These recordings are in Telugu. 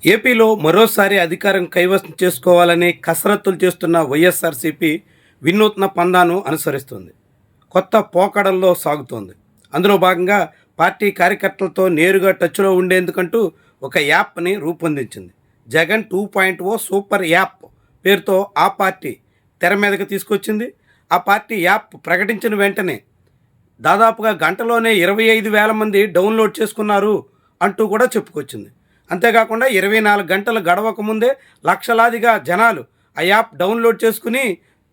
ఏపీలో మరోసారి అధికారం కైవసం చేసుకోవాలని కసరత్తులు చేస్తున్న వైఎస్ఆర్సీపీ వినూత్న పందాను అనుసరిస్తుంది. కొత్త పోకడల్లో సాగుతోంది. అందులో భాగంగా పార్టీ కార్యకర్తలతో నేరుగా టచ్లో ఉండేందుకంటూ ఒక యాప్ని రూపొందించింది. జగన్ 2.0 సూపర్ యాప్ పేరుతో ఆ పార్టీ తెర మీదకి తీసుకొచ్చింది. ఆ పార్టీ యాప్ ప్రకటించిన వెంటనే దాదాపుగా గంటలోనే 25,000 మంది డౌన్లోడ్ చేసుకున్నారు అంటూ కూడా చెప్పుకొచ్చింది. అంతేకాకుండా 24 గంటలు గడవక ముందే లక్షలాదిగా జనాలు ఆ యాప్ డౌన్లోడ్ చేసుకుని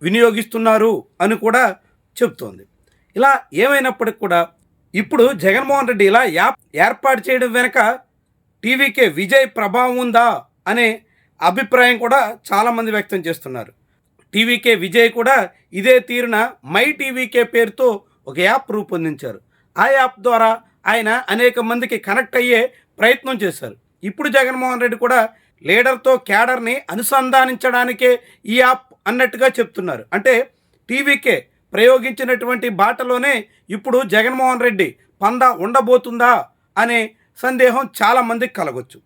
వినియోగిస్తున్నారు అని కూడా చెబుతోంది. ఇలా ఏమైనప్పటికి కూడా ఇప్పుడు జగన్మోహన్ రెడ్డి ఇలా యాప్ ఏర్పాటు చేయడం వెనుక టీవీకే విజయ్ ప్రభావం ఉందా అనే అభిప్రాయం కూడా చాలామంది వ్యక్తం చేస్తున్నారు. టీవీకే విజయ్ కూడా ఇదే తీరున మై టీవీకే పేరుతో ఒక యాప్ రూపొందించారు. ఆ యాప్ ద్వారా ఆయన అనేక మందికి కనెక్ట్ అయ్యే ప్రయత్నం చేశారు. ఇప్పుడు జగన్మోహన్ రెడ్డి కూడా లీడర్తో క్యాడర్ని అనుసంధానించడానికే ఈ యాప్ అన్నట్టుగా చెప్తున్నారు. అంటే టీవీకే ప్రయోగించినటువంటి బాటలోనే ఇప్పుడు జగన్మోహన్ రెడ్డి పందా ఉండబోతుందా అనే సందేహం చాలామందికి కలగొచ్చు.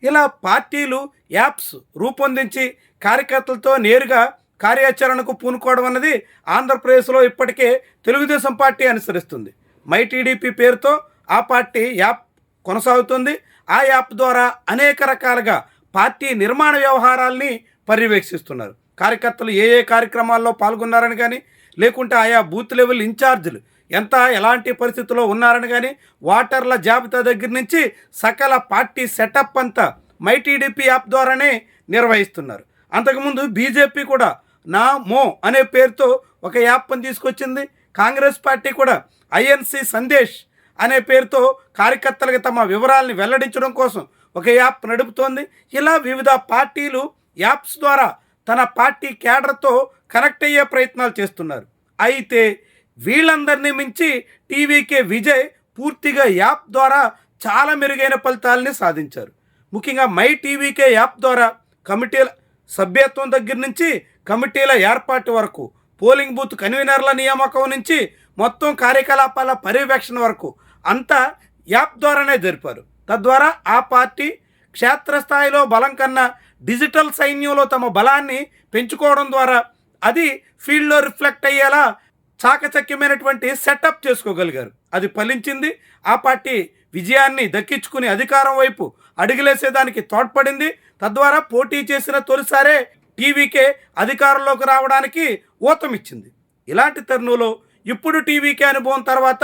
ఇలా పార్టీలు యాప్స్ రూపొందించి కార్యకర్తలతో నేరుగా కార్యాచరణకు పూనుకోవడం అన్నది ఆంధ్రప్రదేశ్లో ఇప్పటికే తెలుగుదేశం పార్టీ అనుసరిస్తుంది. మై టీడీపీ పేరుతో ఆ పార్టీ యాప్ కొనసాగుతుంది. ఆ యాప్ ద్వారా అనేక రకాలుగా పార్టీ నిర్మాణ వ్యవహారాల్ని పర్యవేక్షిస్తున్నారు. కార్యకర్తలు ఏ ఏ కార్యక్రమాల్లో పాల్గొన్నారని కానీ, లేకుంటే ఆయా బూత్ లెవెల్ ఇన్ఛార్జీలు ఎలాంటి పరిస్థితుల్లో ఉన్నారని కానీ, ఓటర్ల జాబితా దగ్గర నుంచి సకల పార్టీ సెటప్ అంతా మై టీడీపీ యాప్ ద్వారానే నిర్వహిస్తున్నారు. అంతకుముందు బీజేపీ కూడా నా మో అనే పేరుతో ఒక యాప్ని తీసుకొచ్చింది. కాంగ్రెస్ పార్టీ కూడా ఐఎన్సి సందేశ్ అనే పేరుతో కార్యకర్తలకు తమ వివరాలని వెల్లడించడం కోసం ఒక యాప్ నడుపుతోంది. ఇలా వివిధ పార్టీలు యాప్స్ ద్వారా తన పార్టీ క్యాడర్తో కనెక్ట్ అయ్యే ప్రయత్నాలు చేస్తున్నారు. అయితే వీళ్ళందరినీ మించి టీవీకే విజయ్ పూర్తిగా యాప్ ద్వారా చాలా మెరుగైన ఫలితాలని సాధించారు. ముఖ్యంగా మై టీవీకే యాప్ ద్వారా కమిటీల సభ్యత్వం దగ్గర నుంచి కమిటీల ఏర్పాటు వరకు, పోలింగ్ బూత్ కన్వీనర్ల నియామకం నుంచి మొత్తం కార్యకలాపాల పర్యవేక్షణ వరకు అంతా యాప్ ద్వారానే జరిపారు. తద్వారా ఆ పార్టీ క్షేత్రస్థాయిలో బలం కన్నా డిజిటల్ సైన్యంలో తమ బలాన్ని పెంచుకోవడం ద్వారా అది ఫీల్డ్లో రిఫ్లెక్ట్ అయ్యేలా చాకచక్యమైనటువంటి సెటప్ చేసుకోగలిగారు. అది ఫలించింది. ఆ పార్టీ విజయాన్ని దక్కించుకుని అధికారం వైపు అడుగులేసేదానికి తోడ్పడింది. తద్వారా పోటీ చేసిన తొలిసారే టీవీకే అధికారంలోకి రావడానికి ఊతమిచ్చింది. ఇలాంటి తరుణంలో ఇప్పుడు టీవీకే అనుభవం తర్వాత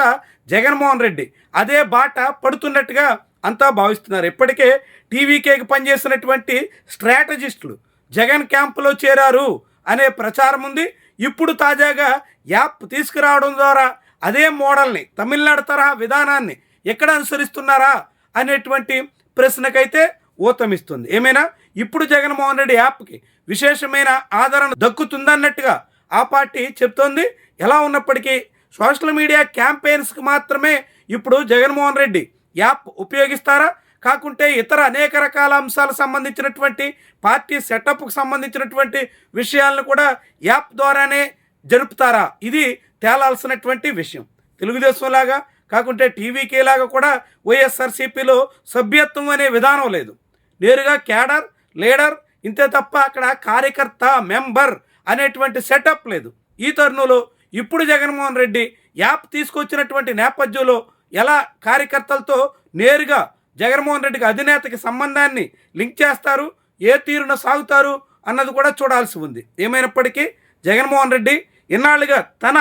జగన్మోహన్ రెడ్డి అదే బాట పడుతున్నట్టుగా అంతా భావిస్తున్నారు. ఇప్పటికే టీవీకేకి పనిచేసినటువంటి స్ట్రాటజిస్టులు జగన్ క్యాంపులో చేరారు అనే ప్రచారం ఉంది. ఇప్పుడు తాజాగా యాప్ తీసుకురావడం ద్వారా అదే మోడల్ని, తమిళనాడు తరహా విధానాన్ని ఎక్కడ అనుసరిస్తున్నారా అనేటువంటి ప్రశ్నకైతే ఊతమిస్తుంది. ఏమైనా ఇప్పుడు జగన్మోహన్ రెడ్డి యాప్కి విశేషమైన ఆదరణ దక్కుతుందన్నట్టుగా ఆ పార్టీ చెప్తోంది. ఎలా ఉన్నప్పటికీ సోషల్ మీడియా క్యాంపెయిన్స్కి మాత్రమే ఇప్పుడు జగన్మోహన్ రెడ్డి యాప్ ఉపయోగిస్తారా, కాకుంటే ఇతర అనేక రకాల అంశాలకు సంబంధించినటువంటి పార్టీ సెటప్కు సంబంధించినటువంటి విషయాలను కూడా యాప్ ద్వారానే జరుపుతారా, ఇది తేలాల్సినటువంటి విషయం. తెలుగుదేశం లాగా కాకుంటే టీవీకే లాగా కూడా వైఎస్ఆర్సీపీలో సభ్యత్వం అనే విధానం లేదు. నేరుగా క్యాడర్, లీడర్ ఇంతే తప్ప అక్కడ కార్యకర్త, మెంబర్ అనేటువంటి సెటప్ లేదు. ఈ తరుణంలో ఇప్పుడు జగన్మోహన్ రెడ్డి యాప్ తీసుకొచ్చినటువంటి నేపథ్యంలో ఎలా కార్యకర్తలతో నేరుగా జగన్మోహన్ రెడ్డికి అధినేతకి సంబంధాన్ని లింక్ చేస్తారు, ఏ తీరున సాగుతారు అన్నది కూడా చూడాల్సి ఉంది. ఏమైనప్పటికీ జగన్మోహన్ రెడ్డి ఇన్నాళ్ళుగా తన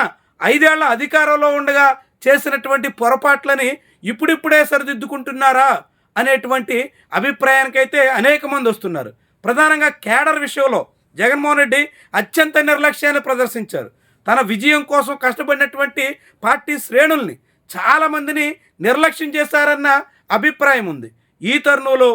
5 ఏళ్ల అధికారంలో ఉండగా చేసినటువంటి పొరపాట్లని ఇప్పుడిప్పుడే సరిదిద్దుకుంటున్నారా అనేటువంటి అభిప్రాయానికైతే అనేక మంది వస్తున్నారు. ప్రధానంగా క్యాడర్ విషయంలో జగన్మోహన్ రెడ్డి అత్యంత నిర్లక్ష్యాన్ని ప్రదర్శించారు. తన విజయం కోసం కష్టపడినటువంటి పార్టీ శ్రేణుల్ని చాలామందిని నిర్లక్ష్యం చేశారన్న అభిప్రాయం ఉంది. ఈ తరుణంలో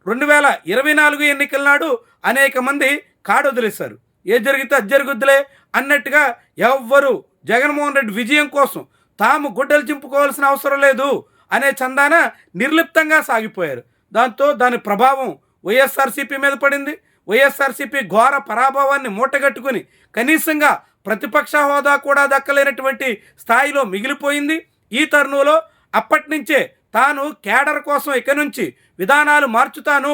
2024 ఎన్నికల నాడు అనేక మంది కాడొదిలేశారు. ఏ జరిగితే అది జరుగుద్దులే అన్నట్టుగా ఎవ్వరూ జగన్మోహన్ రెడ్డి విజయం కోసం తాము గుడ్డలు చింపుకోవాల్సిన అవసరం లేదు అనే చందాన నిర్లిప్తంగా సాగిపోయారు. దాంతో దాని ప్రభావం వైఎస్ఆర్సీపీ మీద పడింది. వైఎస్ఆర్సీపీ ఘోర పరాభవాన్ని మూటగట్టుకుని కనీసంగా ప్రతిపక్ష హోదా కూడా దక్కలేనటువంటి స్థాయిలో మిగిలిపోయింది. ఈ తరుణంలో అప్పటి నుంచే తాను క్యాడర్ కోసం ఇక నుంచి విధానాలు మార్చుతాను,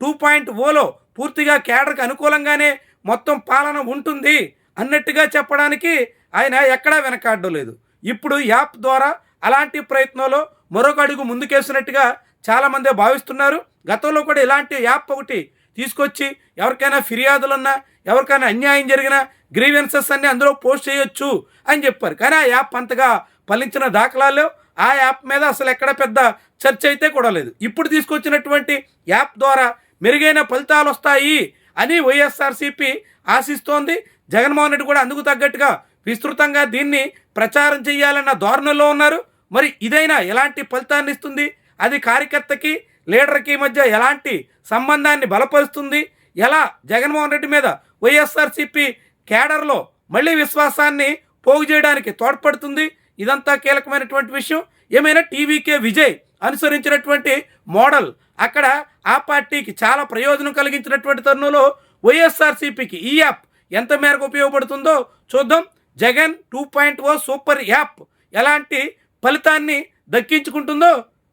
2.0లో పూర్తిగా కేడర్కి అనుకూలంగానే మొత్తం పాలన ఉంటుంది అన్నట్టుగా చెప్పడానికి ఆయన ఎక్కడా వెనకాడడం లేదు. ఇప్పుడు యాప్ ద్వారా అలాంటి ప్రయత్నంలో మరొక అడుగు ముందుకేసినట్టుగా చాలామంది భావిస్తున్నారు. గతంలో కూడా ఇలాంటి యాప్ ఒకటి తీసుకొచ్చి ఎవరికైనా ఫిర్యాదులున్నా, ఎవరికైనా అన్యాయం జరిగినా గ్రీవెన్సెస్ అన్నీ అందులో పోస్ట్ చేయొచ్చు అని చెప్పారు. కానీ ఆ యాప్ అంతగా ఫలించిన దాఖలాలు, ఆ యాప్ మీద అసలు ఎక్కడ పెద్ద చర్చ అయితే కూడా లేదు. ఇప్పుడు తీసుకొచ్చినటువంటి యాప్ ద్వారా మెరుగైన ఫలితాలు వస్తాయి అని వైఎస్ఆర్సీపీ ఆశిస్తోంది. జగన్మోహన్ రెడ్డి కూడా అందుకు తగ్గట్టుగా విస్తృతంగా దీన్ని ప్రచారం చేయాలన్న ధోరణిలో ఉన్నారు. మరి ఇదైనా ఎలాంటి ఫలితాన్ని ఇస్తుంది, అది కార్యకర్తకి లీడర్కి మధ్య ఎలాంటి సంబంధాన్ని బలపరుస్తుంది, ఎలా జగన్మోహన్ రెడ్డి మీద వైఎస్ఆర్సీపీ కేడర్లో మళ్ళీ విశ్వాసాన్ని పోగు చేయడానికి తోడ్పడుతుంది, ఇదంతా కీలకమైనటువంటి విషయం. ఏమైనా టీవీకే విజయ్ అనుసరించినటువంటి మోడల్ అక్కడ ఆ పార్టీకి చాలా ప్రయోజనం కలిగించినటువంటి తరుణంలో వైఎస్ఆర్సీపీకి ఈ యాప్ ఎంత మేరకు ఉపయోగపడుతుందో చూద్దాం. జగన్ 2.0 సూపర్ యాప్ ఎలాంటి ఫలితాన్ని దక్కించుకుంటుందో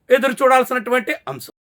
ఎదురు చూడాల్సినటువంటి అంశం.